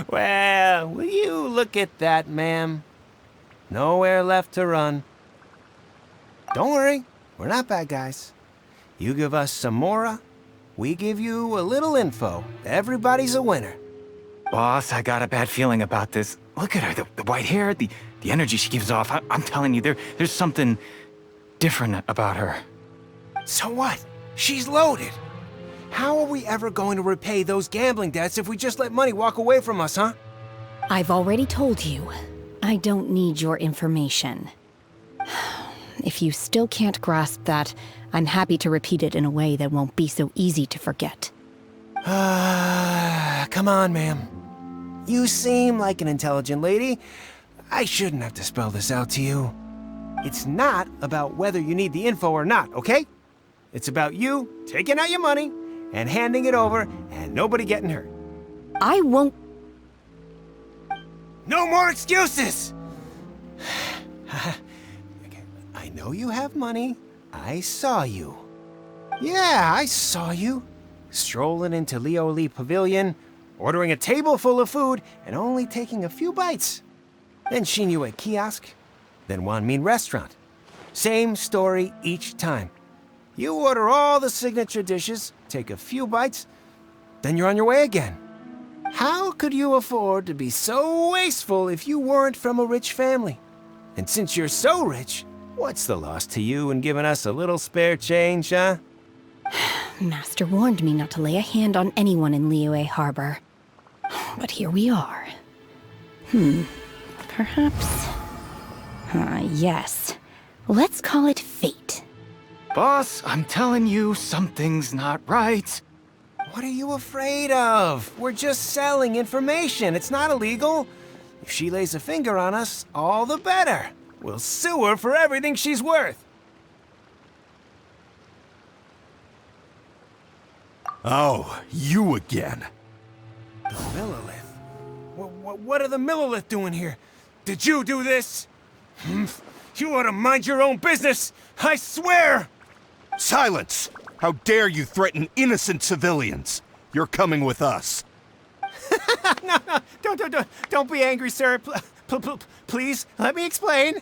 Well, will you look at that, ma'am? Nowhere left to run. Don't worry, we're not bad guys. You give us some mora, we give you a little info. Everybody's a winner. Boss, I got a bad feeling about this. Look at her, the white hair, the energy she gives off. I'm telling you, there's something different about her. So what? She's loaded. How are we ever going to repay those gambling debts if we just let money walk away from us, huh? I've already told you, I don't need your information. If you still can't grasp that, I'm happy to repeat it in a way that won't be so easy to forget. Come on, ma'am. You seem like an intelligent lady. I shouldn't have to spell this out to you. It's not about whether you need the info or not, okay? It's about you taking out your money and handing it over and nobody getting hurt. I won't... No more excuses! I know you have money. I saw you. Yeah, I saw you. Strolling into Leo Lee Pavilion, ordering a table full of food, and only taking a few bites. Then Shenhe kiosk, then Wanmin restaurant. Same story each time. You order all the signature dishes, take a few bites, then you're on your way again. How could you afford to be so wasteful if you weren't from a rich family? And since you're so rich, what's the loss to you in giving us a little spare change, huh? Master warned me not to lay a hand on anyone in Liyue Harbor. But here we are. Perhaps... yes. Let's call it fate. Boss, I'm telling you, something's not right. What are you afraid of? We're just selling information. It's not illegal. If she lays a finger on us, all the better. We'll sue her for everything she's worth. Oh, you again. The Millilith? What are the Millilith doing here? Did you do this? You ought to mind your own business, I swear! Silence! How dare you threaten innocent civilians? You're coming with us. No, don't be angry, sir. Please, let me explain.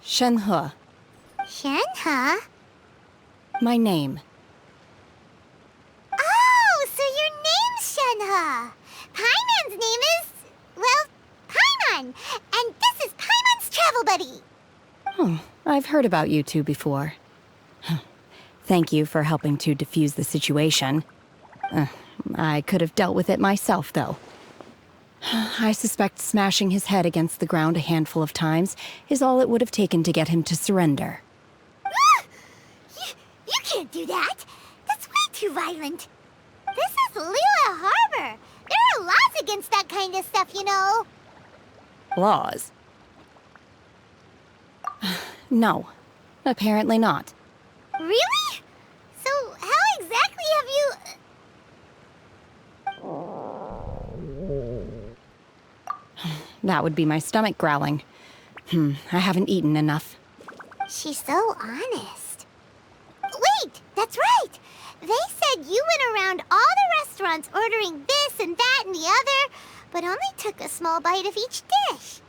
Shenhe. Shenhe? My name. Oh, so your name's Shenhe. Paimon's name is, well, Paimon. And this is Paimon's travel buddy. Oh, I've heard about you two before. Thank you for helping to defuse the situation. I could have dealt with it myself, though. I suspect smashing his head against the ground a handful of times is all it would have taken to get him to surrender. You can't do that. That's way too violent. This is Liyue Harbor. There are laws against that kind of stuff, you know. Laws? No, apparently not. Really? So how exactly have you... That would be my stomach growling. I haven't eaten enough. She's so honest. Wait, that's right. They said you went around all the restaurants ordering this and that and the other, but only took a small bite of each dish.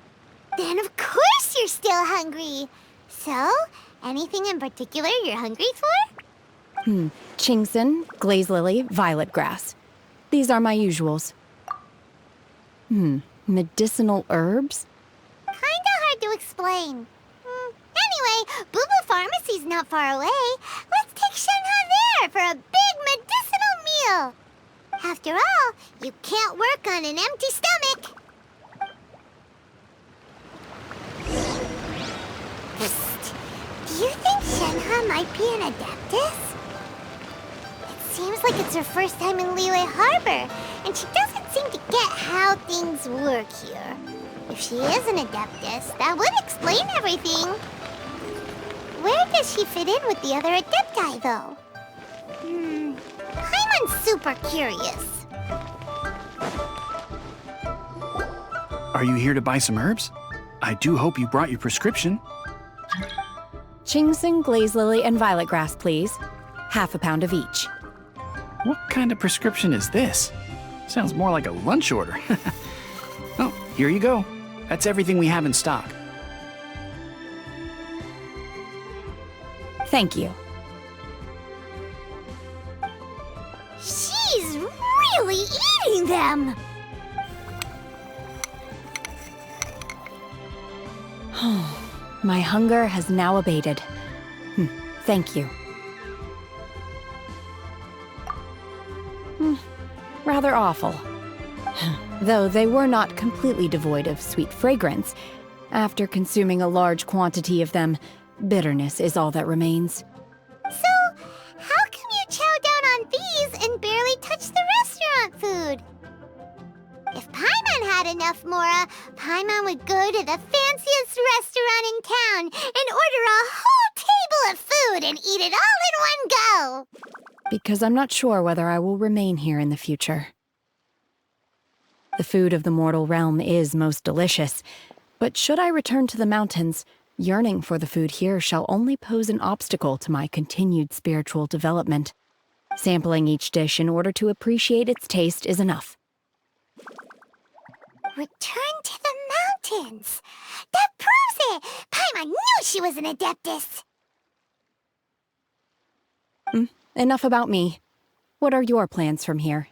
Then of course you're still hungry. So, anything in particular you're hungry for? Chingson, glaze lily, violet grass. These are my usuals. Medicinal herbs? Kinda hard to explain. Anyway, Boo Pharmacy's not far away. Let's take Shenhe there for a big medicinal meal. After all, you can't work on an empty stomach. Psst. Do you think Shenhe might be an adeptus? It seems like it's her first time in Liyue Harbor, and she doesn't seem to get how things work here. If she is an adeptus, that would explain everything. Where does she fit in with the other adepti, though? Paimon's super curious. Are you here to buy some herbs? I do hope you brought your prescription. Chingsing, glaze lily, and violet grass, please. Half a pound of each. What kind of prescription is this? Sounds more like a lunch order. Oh, here you go. That's everything we have in stock. Thank you. She's really eating them! My hunger has now abated. Thank you. Rather awful. Though they were not completely devoid of sweet fragrance. After consuming a large quantity of them, bitterness is all that remains. So, how come you chow down on these and barely touch the restaurant food? If Paimon had enough Mora, Paimon would go to the fanciest restaurant in town and order a whole table of food and eat it all in one go! Because I'm not sure whether I will remain here in the future. The food of the mortal realm is most delicious, but should I return to the mountains, yearning for the food here shall only pose an obstacle to my continued spiritual development. Sampling each dish in order to appreciate its taste is enough. Return to the mountains! That proves it! Paimon knew she was an Adeptus! Enough about me. What are your plans from here?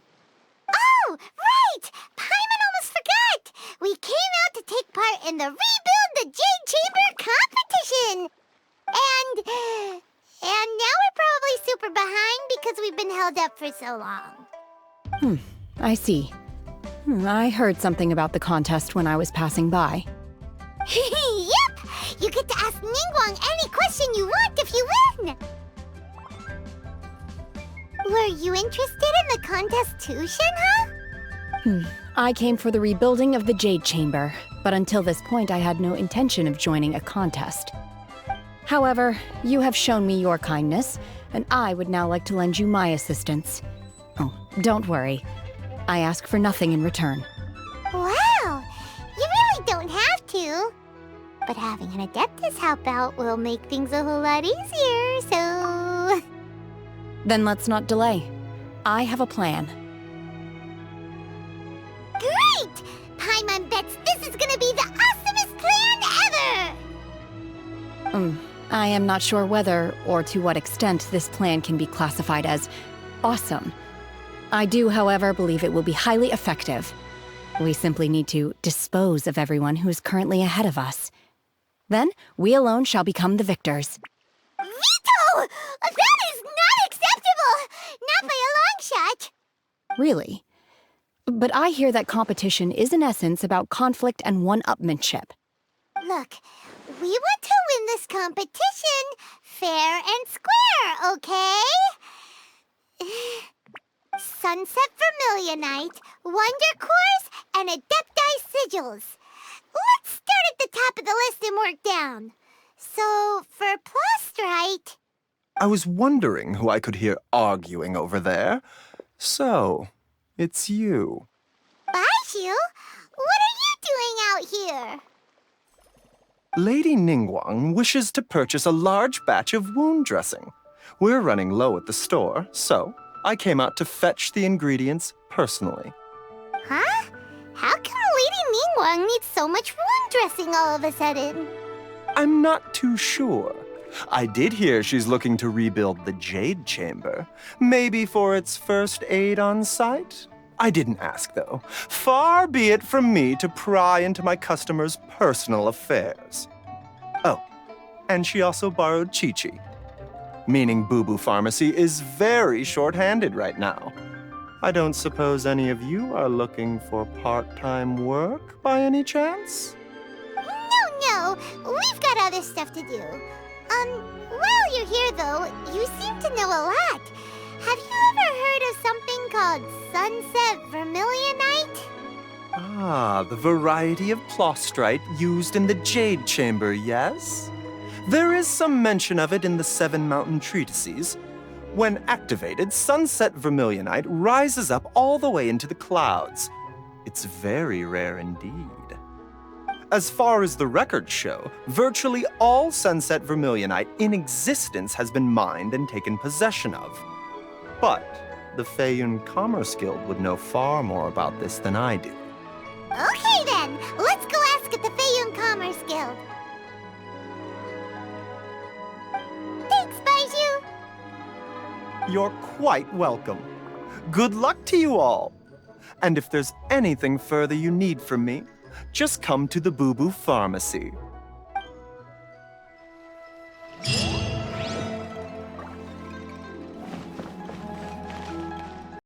Oh, right! Paimon almost forgot! We came out to take part in the Rebuild the Jade Chamber competition! And now we're probably super behind because we've been held up for so long. I see. I heard something about the contest when I was passing by. Yep! You get to ask Ningguang any question you want if you win! Were you interested in the contest too, Shenhe? I came for the rebuilding of the Jade Chamber, but until this point I had no intention of joining a contest. However, you have shown me your kindness, and I would now like to lend you my assistance. Oh, don't worry. I ask for nothing in return. Wow! You really don't have to. But having an Adeptus help out will make things a whole lot easier, so... Then let's not delay. I have a plan. Great! Paimon bets this is gonna be the awesomest plan ever! I am not sure whether or to what extent this plan can be classified as awesome. I do, however, believe it will be highly effective. We simply need to dispose of everyone who is currently ahead of us. Then, we alone shall become the victors. Veto! That is not acceptable! Not by a long shot! Really? But I hear that competition is in essence about conflict and one-upmanship. Look, we want to win this competition fair and square, okay? Sunset Vermilionite, Wonder Cores, and Adepti Sigils. Let's start at the top of the list and work down. So, for Plastrite... I was wondering who I could hear arguing over there. So, it's you. Baishu? What are you doing out here? Lady Ningguang wishes to purchase a large batch of wound dressing. We're running low at the store, so I came out to fetch the ingredients personally. Huh? How come Lady Ningguang needs so much wound dressing all of a sudden? I'm not too sure. I did hear she's looking to rebuild the Jade Chamber. Maybe for its first aid on site? I didn't ask, though. Far be it from me to pry into my customers' personal affairs. Oh, and she also borrowed Chi-Chi. Meaning Boo Boo Pharmacy is very short-handed right now. I don't suppose any of you are looking for part-time work by any chance? No, we've got other stuff to do. While you're here though, you seem to know a lot. Have you ever heard of something called Sunset Vermilionite? Ah, the variety of Plastrite used in the Jade Chamber, yes? There is some mention of it in the Seven Mountain Treatises. When activated, Sunset Vermilionite rises up all the way into the clouds. It's very rare indeed. As far as the records show, virtually all Sunset Vermilionite in existence has been mined and taken possession of. But the Feiyun Commerce Guild would know far more about this than I do. Okay then, let's go ask at the Feiyun Commerce Guild. Thanks, Baiju. You're quite welcome. Good luck to you all. And if there's anything further you need from me, just come to the Boo Boo Pharmacy.